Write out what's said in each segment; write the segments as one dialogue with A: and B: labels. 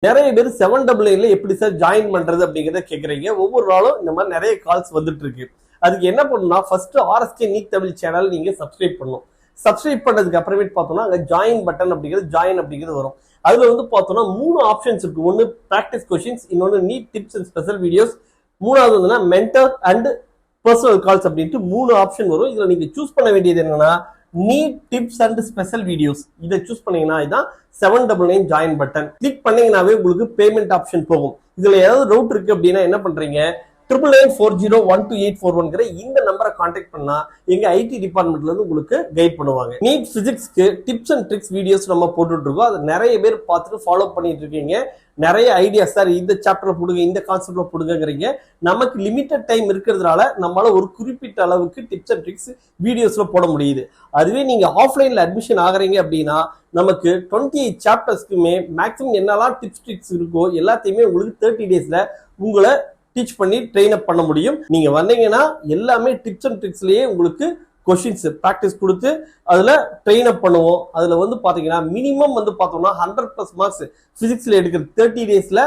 A: நிறைய பேர் 788 எப்படி சார் ஜாயின் பண்றது அப்படிங்கறத கேக்குறீங்க. ஒவ்வொரு நாளும் இந்த மாதிரி நிறைய கால்ஸ் வந்துட்டு இருக்கு. அதுக்கு என்ன பண்ணணும்னா first RSK NEET Tamil channel நீங்க சப்ஸ்கிரைப் பண்ணணும். சப்ஸ்கிரைப் பண்ணதுக்கு அப்புறமேட்டு பார்த்தோம்னா அங்க ஜாயின் பட்டன் அப்படிங்கிறது வரும். அதுல வந்து பார்த்தோம்னா 3 ஆப்ஷன்ஸ் இருக்கு. ஒன்னு பிராக்டிஸ் கொஸ்டின்ஸ், இன்னொன்னு NEET tips and special videos, மூணாவது வந்து மென்டர் அண்ட் பர்சனல் கால்ஸ் அப்படின்ட்டு 3 ஆப்ஷன் வரும். இதுல நீங்க சூஸ் பண்ண வேண்டியது என்னன்னா NEET tips and special videos. இதை சூஸ் பண்ணீங்கன்னா இதான் 799 ஜாயின் பட்டன். கிளிக் பண்ணீங்கன்னாவே உங்களுக்கு பேமெண்ட் ஆப்ஷன் போகும். இதுல ஏதாவது டவுட் இருக்கு அப்படின்னா என்ன பண்றீங்க, 99401281 இந்த நம்பரை கான்டாக்ட் பண்ணா எங்க ஐடி டிபார்ட்மெண்ட்ல இருந்து உங்களுக்கு கைட் பண்ணுவாங்க. நீட் பிசிக்ஸ்க்கு டிப்ஸ் அண்ட் ட்ரிக்ஸ் வீடியோஸ் நம்ம போட்டுட்டு இருக்கோம். அதை நிறைய பேர் பார்த்துட்டு ஃபாலோ பண்ணிட்டு இருக்கீங்க. நிறைய ஐடியா சார் இந்த சாப்டர்ல போடுங்க, இந்த கான்செப்ட்ல போடுங்கிறீங்க. நமக்கு லிமிட்டட் டைம் இருக்கிறதுனால நம்மளால ஒரு குறிப்பிட்ட அளவுக்கு டிப்ஸ் அண்ட் ட்ரிக்ஸ் வீடியோஸ்ல போட முடியுது. அதுவே நீங்க ஆஃப்லைன்ல அட்மிஷன் ஆகுறீங்க அப்படின்னா நமக்கு 28 சாப்டர்ஸ்க்குமே மேக்ஸிமம் என்னெல்லாம் டிப்ஸ் ட்ரிக்ஸ் இருக்கோ எல்லாத்தையுமே உங்களுக்கு 30 டேஸ்ல உங்களை டீச் பண்ணி ட்ரெயின் அப் பண்ண முடியும். நீங்க வந்தீங்கன்னா எல்லாமே டிப்ஸ் அண்ட் ட்ரிக்ஸ்லயே உங்களுக்கு கொஸ்டின்ஸ் பிராக்டிஸ் கொடுத்து அதுல ட்ரெயின் அப் பண்ணுவோம். அதுல வந்து பாத்தீங்கன்னா மினிமம் வந்து பார்த்தோம்னா 100+ மார்க்ஸ் பிசிக்ஸ்ல எடுக்கிற 30 டேஸ்ல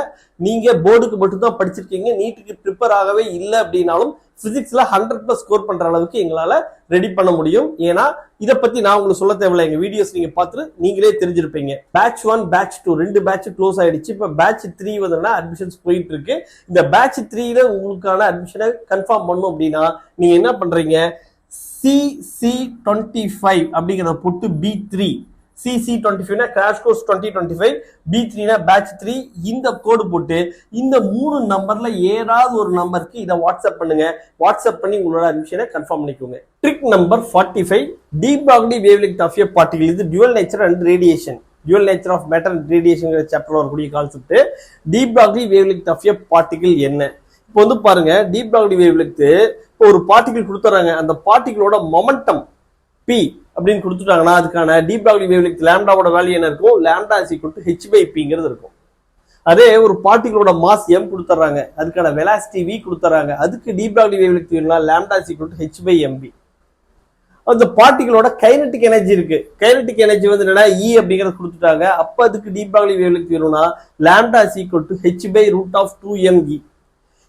A: நீங்க போர்டுக்கு மட்டும் தான் படிச்சிருக்கீங்க, நீட்டுக்கு ப்ரிப்பேர் ஆகவே இல்லை அப்படின்னாலும் பிசிக்ஸ்ல 100+ ஸ்கோர் பண்ற அளவுக்கு எங்களால ரெடி பண்ண முடியும். ஏன்னா இதை பத்தி நான் உங்களுக்கு சொல்ல தேவையில்லை, எங்க வீடியோஸ் நீங்க பார்த்துட்டு நீங்களே தெரிஞ்சிருப்பீங்க. பேட்ச் 1 பேட்ச் 2 2 பேட்ச் க்ளோஸ் ஆயிடுச்சு. இப்ப பேட்ச் 3 வந்து அட்மிஷன்ஸ் போயிட்டு இருக்கு. இந்த பேட்ச் 3ல உங்களுக்கான அட்மிஷனை கன்ஃபார்ம் பண்ணணும் அப்படின்னா நீங்க என்ன பண்றீங்க, CC25 அப்படிங்கிறத போட்டு B3 CC25 crash course 2025, B3 batch 3 இந்த கோடு போட்டு இந்த 3 நம்பர்ல ஏதாவது ஒரு நம்பருக்கு இதை வாட்ஸ்அப் பண்ணுங்க. வாட்ஸ்அப் பண்ணி உங்களோட அட்மிஷனை கன்ஃபார்ம் பண்ணிக்கோங்க. Trick number 45, de Broglie wavelength of a particle. இது dual nature and radiation, dual nature of matter and radiation சாப்டர்ல வரக்கூடிய concept. De Broglie wavelength of a particle என்ன? இப்போ வந்து பாருங்க, டி ப்ராக்லி வேவ்லெங்த் ஒரு பார்ட்டிகிள் கொடுத்துறாங்க. அந்த பார்ட்டிகிளோட மொமெண்டம் P அப்படின்னு கொடுத்துட்டாங்கன்னா அதுக்கான டி ப்ராக்லி வேவ்லெங்த் லாம்டாவோட வேல்யூ என்ன இருக்கும், lambda is equal to h/p இருக்கும். அதே ஒரு பார்ட்டிகிளோட மாஸ் m கொடுத்துறாங்க, அதுக்கான வெலாசிட்டி v கொடுத்துறாங்க. அதுக்கு டி ப்ராக்லி வேவ்லெங்த் வேணும்னா lambda is equal to h/mv. அந்த பார்ட்டிகிளோட கைனடிக் எனர்ஜி இருக்கு. கைனடிக் எனர்ஜி வந்து என்னன்னா E அப்படிங்கறது கொடுத்துட்டாங்க. அப்ப அதுக்கு டி ப்ராக்லி வேவ்லெங்த் வேணும்னா lambda is equal to h/√2mv.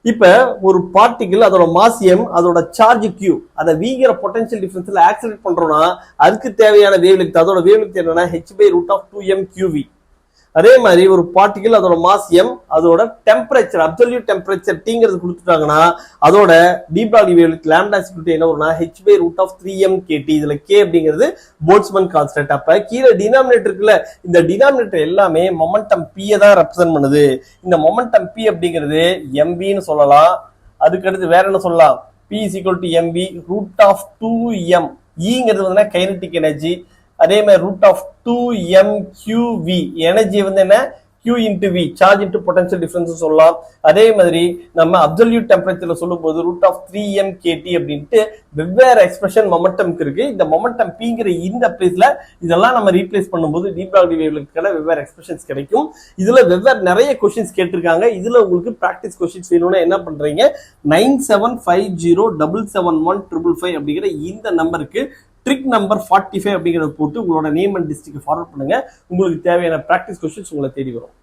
A: இப்ப ஒரு பார்ட்டிகிள் அதோட மாஸ் m, அதோட சார்ஜ் q, அதை வீங்கிற பொட்டன்ஷியல் டிஃபரன்ஸ்ல ஆக்சிலேட் பண்றோம்னா அதுக்கு தேவையான வேவ்லெங்த், அதோட வேவ்லெங்த் என்னன்னா h/√2mqv. அதே மாதிரி ஒரு பார்ட்டிகிள் அதோட மாஸ் m, அதோட டெம்பரேச்சர் அப்சல்யூட் டெம்பரேச்சர் tங்கிறது கொடுத்துட்டாங்கன்னா அதோட de Broglie wavelength lambda is equal to என்ன வரும்னா h/√3mkt. இதுல k அப்படிங்கிறது போல்ட்ஸ்மேன் கான்ஸ்டன்ட். அப்ப கீழே டினாமினேட்டர் இருக்குல்ல, இந்த டினாமினேட்டர் எல்லாமே மொமெண்டம் p தான் ரெப்ரசன்ட் பண்ணுது. இந்த மொமெண்டம் p அப்படிங்கிறது mvன்னு சொல்லலாம். அதுக்கு அடுத்து வேற என்ன சொல்லலாம், p is equal to mv √2m. ங்கிறது வந்து கைனடிக் எனர்ஜி. அதே மாதிரி √2mqv எனர்ஜி வந்து என்ன, q into v charge into potential difference சொல்லலாம். அதே மாதிரி நம்ம அப்சல்யூட் டெம்பரேச்சர்ல சொல்லும் போது √3mkt அப்படின்ட்டு வெவ்வேறு எக்ஸ்பிரஷன் மொமெண்டம்க்கு இருக்கு. இந்த மொமெண்டம் pங்கிற இந்த பிளேஸ்ல இதெல்லாம் நம்ம ரீப்ளேஸ் பண்ணும்போது டி ப்ராக்லி வேவ்லெங்த்க்கான வெவ்வேறு எக்ஸ்பிரஷன்ஸ் கிடைக்கும். இதுல வெவ்வேறு நிறைய கொஸ்டின்ஸ் கேட்டிருக்காங்க. இதுல உங்களுக்கு பிராக்டிஸ் கொஸ்டின்ஸ் வேணும்னா என்ன பண்றீங்க, 9750771555 அப்படிங்கிற இந்த நம்பருக்கு ட்ரிக் நம்பர் 45 அப்படிங்கிறத போட்டு உங்களோட நேம் அண்ட் டிஸ்ட்ரிக்ட் ஃபார்வர்ட் பண்ணுங்க. உங்களுக்கு தேவையான பிராக்டிஸ் கொஸ்டின்ஸ் உங்களை தேடி வரும்.